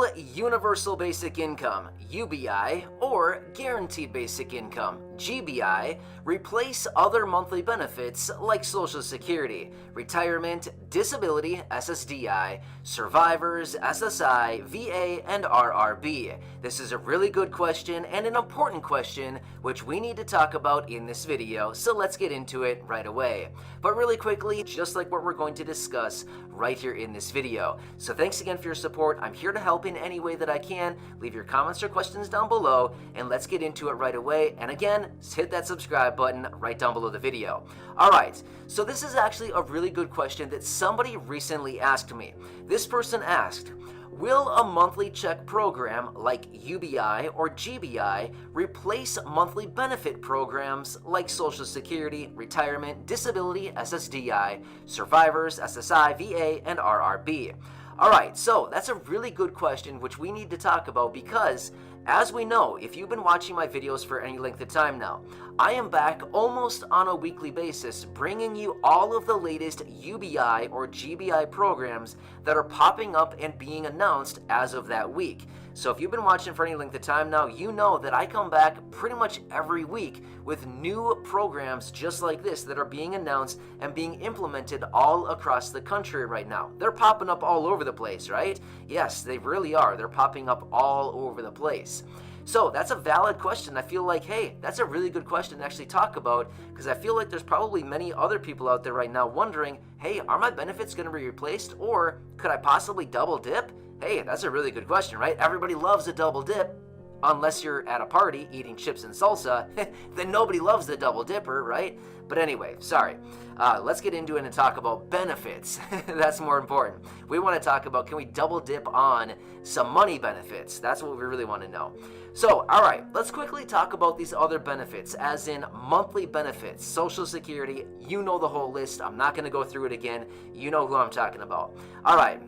Will Universal Basic Income, UBI, or Guaranteed Basic Income, GBI, replace other monthly benefits like Social Security, Retirement, Disability, SSDI, Survivors, SSI, VA, and RRB? This is a really good question and an important question which we need to talk about in this video, so let's get into it right away. But really quickly, just like what we're going to discuss right here in this video. So thanks again for your support. I'm here to help in any way that I can. Leave your comments or questions down below, and let's get into it right away. And again, hit that subscribe button right down below the video. Alright, so this is actually a really good question that somebody recently asked me. This person asked, will a monthly check program like UBI or GBI replace monthly benefit programs like Social Security, Retirement, Disability, SSDI, Survivors, SSI, VA, and RRB? Alright, so that's a really good question which we need to talk about because, as we know, if you've been watching my videos for any length of time now, I am back almost on a weekly basis bringing you all of the latest UBI or GBI programs that are popping up and being announced as of that week. So if you've been watching for any length of time now, you know that I come back pretty much every week with new programs just like this that are being announced and being implemented all across the country right now. They're popping up all over the place, right? Yes, they really are. They're popping up all over the place. So that's a valid question. I feel like, hey, that's a really good question to actually talk about because I feel like there's probably many other people out there right now wondering, hey, are my benefits going to be replaced or could I possibly double dip? Hey, that's a really good question, right? Everybody loves a double dip. Unless you're at a party eating chips and salsa, then nobody loves the double dipper, right? But anyway, sorry. Let's get into it and talk about benefits. That's more important. We want to talk about, can we double dip on some money benefits? That's what we really want to know. So, all right, let's quickly talk about these other benefits, as in monthly benefits, Social Security. You know the whole list. I'm not going to go through it again. You know who I'm talking about. All right,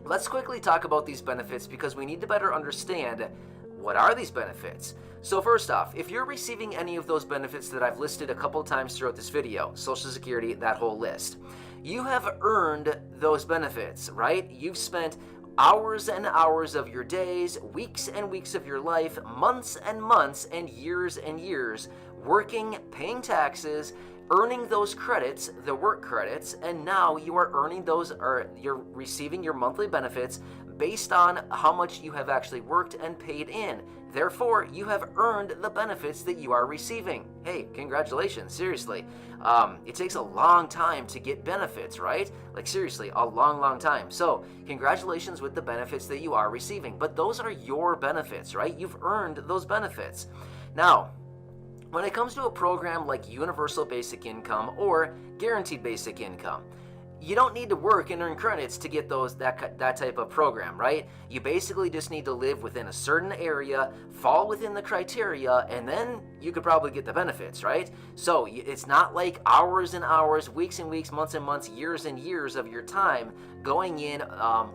let's quickly talk about these benefits because we need to better understand what are these benefits? So first off, if you're receiving any of those benefits that I've listed a couple times throughout this video, Social Security, that whole list, you have earned those benefits, right? You've spent hours and hours of your days, weeks and weeks of your life, months and months, and years working, paying taxes, earning those credits, the work credits, and now you are earning those, or you're receiving your monthly benefits based on how much you have actually worked and paid in. Therefore, you have earned the benefits that you are receiving. Hey, congratulations, seriously. It takes a long time to get benefits, right? Like seriously, a long time. So, congratulations with the benefits that you are receiving. But those are your benefits, right? You've earned those benefits. Now, when it comes to a program like Universal Basic Income or Guaranteed Basic Income, you don't need to work and earn credits to get that type of program, right? You basically just need to live within a certain area, fall within the criteria, and then you could probably get the benefits, right? So it's not like hours and hours, weeks and weeks, months and months, years and years of your time going in,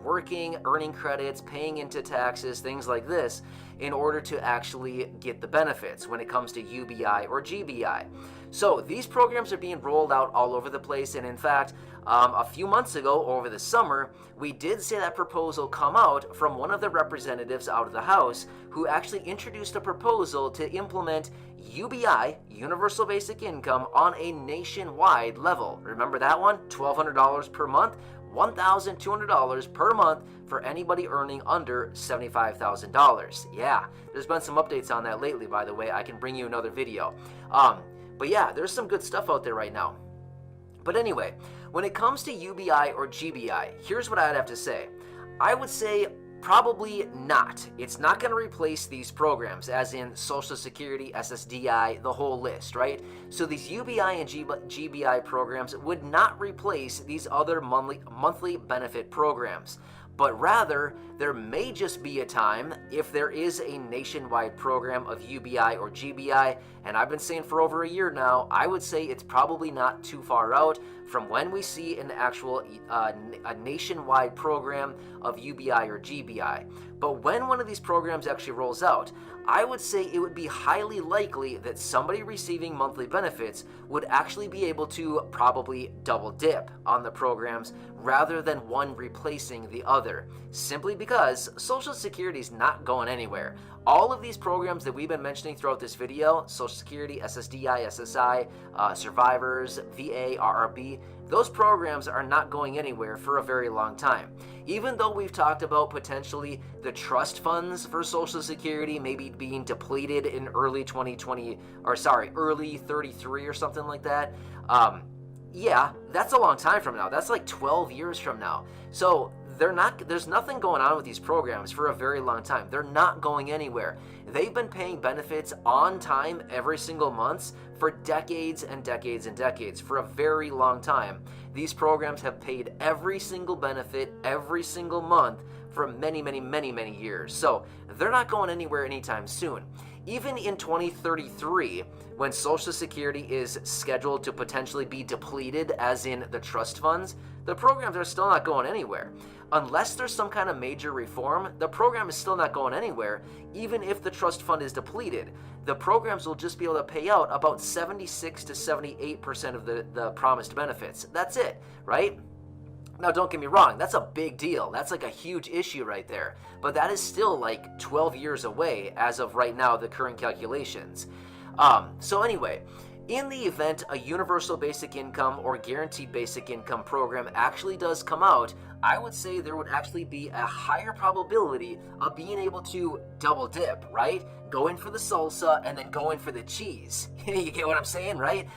working, earning credits, paying into taxes, things like this, in order to actually get the benefits when it comes to UBI or GBI. So these programs are being rolled out all over the place, and in fact, a few months ago over the summer, we did see that proposal come out from one of the representatives out of the House who actually introduced a proposal to implement UBI, Universal Basic Income, on a nationwide level. Remember that one? $1,200 per month, $1,200 per month for anybody earning under $75,000. Yeah, there's been some updates on that lately, by the way. I can bring you another video. But yeah, there's some good stuff out there right now. But anyway, when it comes to UBI or GBI, here's what I'd have to say. I would say probably not. It's not going to replace these programs, as in Social Security, SSDI, the whole list, right? So these UBI and GBI programs would not replace these other monthly benefit programs. But rather, there may just be a time, if there is a nationwide program of UBI or GBI, and I've been saying for over a year now, I would say it's probably not too far out from when we see an actual a nationwide program of UBI or GBI. But when one of these programs actually rolls out, I would say it would be highly likely that somebody receiving monthly benefits would actually be able to probably double dip on the programs rather than one replacing the other, simply because Social Security is not going anywhere. All of these programs that we've been mentioning throughout this video, Social Security, SSDI, SSI, survivors, VA, RRB, those programs are not going anywhere for a very long time. Even though we've talked about potentially the trust funds for Social Security maybe being depleted in early 33 or something like that, yeah, that's a long time from now. That's like 12 years from now. So there's nothing going on with these programs for a very long time. They're not going anywhere. They've been paying benefits on time every single month for decades and decades and decades, for a very long time. These programs have paid every single benefit every single month for many, many, many, many years. So they're not going anywhere anytime soon. Even in 2033, when Social Security is scheduled to potentially be depleted, as in the trust funds, the programs are still not going anywhere. Unless there's some kind of major reform, the program is still not going anywhere, even if the trust fund is depleted. The programs will just be able to pay out about 76 to 78% of the promised benefits. That's it, right? Now, don't get me wrong, that's a big deal. That's like a huge issue right there. But that is still like 12 years away as of right now, the current calculations. So anyway, in the event a universal basic income or guaranteed basic income program actually does come out, I would say there would actually be a higher probability of being able to double dip, right? Go in for the salsa and then go in for the cheese. You get what I'm saying, right?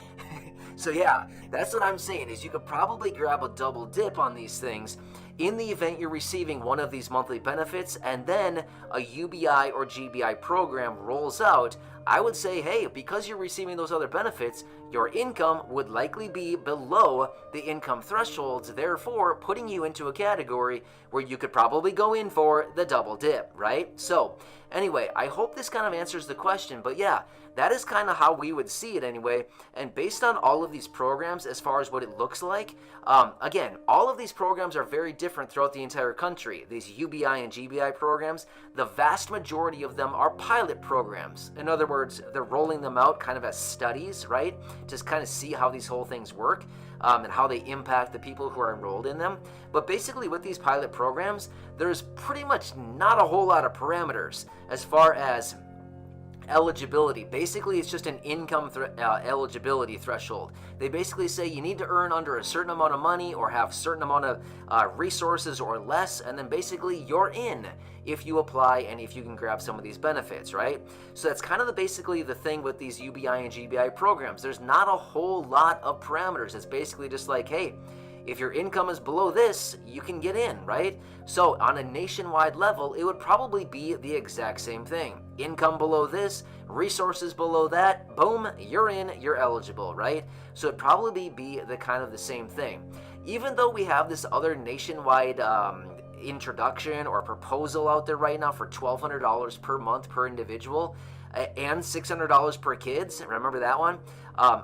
So yeah, that's what I'm saying, is you could probably grab a double dip on these things in the event you're receiving one of these monthly benefits and then a UBI or GBI program rolls out. I would say, hey, because you're receiving those other benefits, your income would likely be below the income thresholds, therefore putting you into a category where you could probably go in for the double dip, right? So anyway, I hope this kind of answers the question, but yeah, that is kind of how we would see it anyway. And based on all of these programs, as far as what it looks like, again, all of these programs are very different throughout the entire country. These UBI and GBI programs, the vast majority of them are pilot programs. In other words, they're rolling them out kind of as studies, right? Just kind of see how these whole things work and how they impact the people who are enrolled in them. But basically with these pilot programs, there's pretty much not a whole lot of parameters as far as eligibility. Basically, it's just an income eligibility threshold. They basically say you need to earn under a certain amount of money or have a certain amount of resources or less, and then basically you're in if you apply and if you can grab some of these benefits, right? So that's kind of basically the thing with these UBI and GBI programs. There's not a whole lot of parameters. It's basically just like, hey, if your income is below this, you can get in, right? So on a nationwide level, it would probably be the exact same thing. Income below this, resources below that, boom, you're in, you're eligible, right? So it'd probably be the kind of the same thing. Even though we have this other nationwide introduction or proposal out there right now for $1,200 per month per individual, and $600 per kids, remember that one?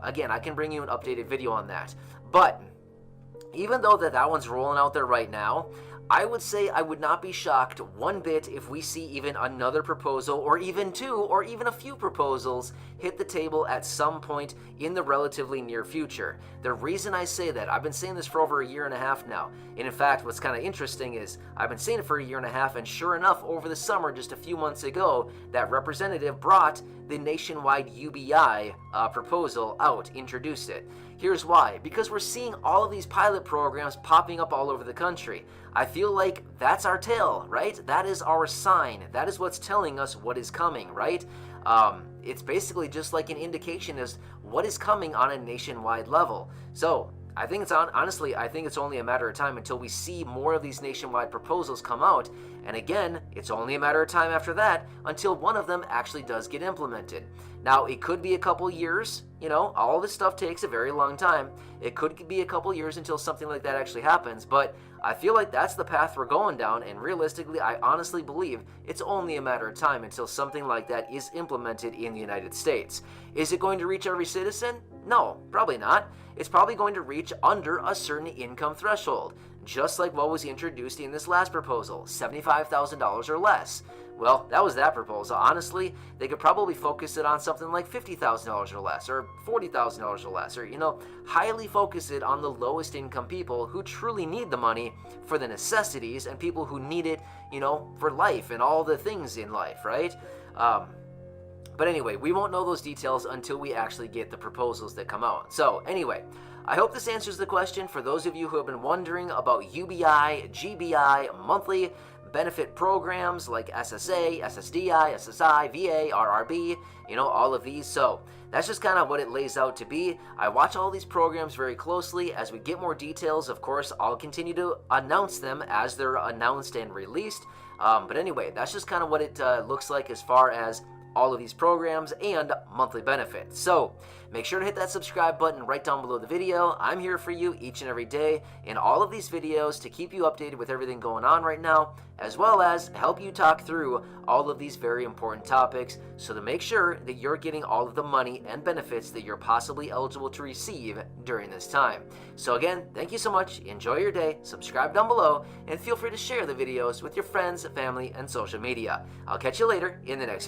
Again, I can bring you an updated video on that. But even though that one's rolling out there right now, I would say I would not be shocked one bit if we see even another proposal or even two or even a few proposals hit the table at some point in the relatively near future. The reason I say that, I've been saying this for over a year and a half now. And in fact, what's kind of interesting is I've been saying it for a year and a half, and sure enough, over the summer, just a few months ago, that representative brought the nationwide UBI proposal out, introduced it. Here's why. Because we're seeing all of these pilot programs popping up all over the country. I feel like that's our tell, right? That is our sign. That is what's telling us what is coming, right? It's basically just like an indication as what is coming on a nationwide level. So I think honestly, I think it's only a matter of time until we see more of these nationwide proposals come out. And again, it's only a matter of time after that until one of them actually does get implemented. Now, it could be a couple years. You know, all this stuff takes a very long time. It could be a couple years until something like that actually happens, but I feel like that's the path we're going down, and realistically, I honestly believe it's only a matter of time until something like that is implemented in the United States. Is it going to reach every citizen? No, probably not. It's probably going to reach under a certain income threshold, just like what was introduced in this last proposal, $75,000 or less. Well, that was that proposal. Honestly, they could probably focus it on something like $50,000 or less, or $40,000 or less, or, highly focus it on the lowest income people who truly need the money for the necessities and people who need it, for life and all the things in life, right? But anyway, we won't know those details until we actually get the proposals that come out. So anyway, I hope this answers the question for those of you who have been wondering about UBI, GBI, monthly benefit programs like SSA, SSDI, SSI, VA, RRB, all of these. So that's just kind of what it lays out to be. I watch all these programs very closely. As we get more details, of course, I'll continue to announce them as they're announced and released. But anyway, that's just kind of what it looks like as far as all of these programs and monthly benefits. So make sure to hit that subscribe button right down below the video. I'm here for you each and every day in all of these videos to keep you updated with everything going on right now, as well as help you talk through all of these very important topics, so to make sure that you're getting all of the money and benefits that you're possibly eligible to receive during this time. So again, thank you so much. Enjoy your day. Subscribe down below and feel free to share the videos with your friends, family, and social media. I'll catch you later in the next video.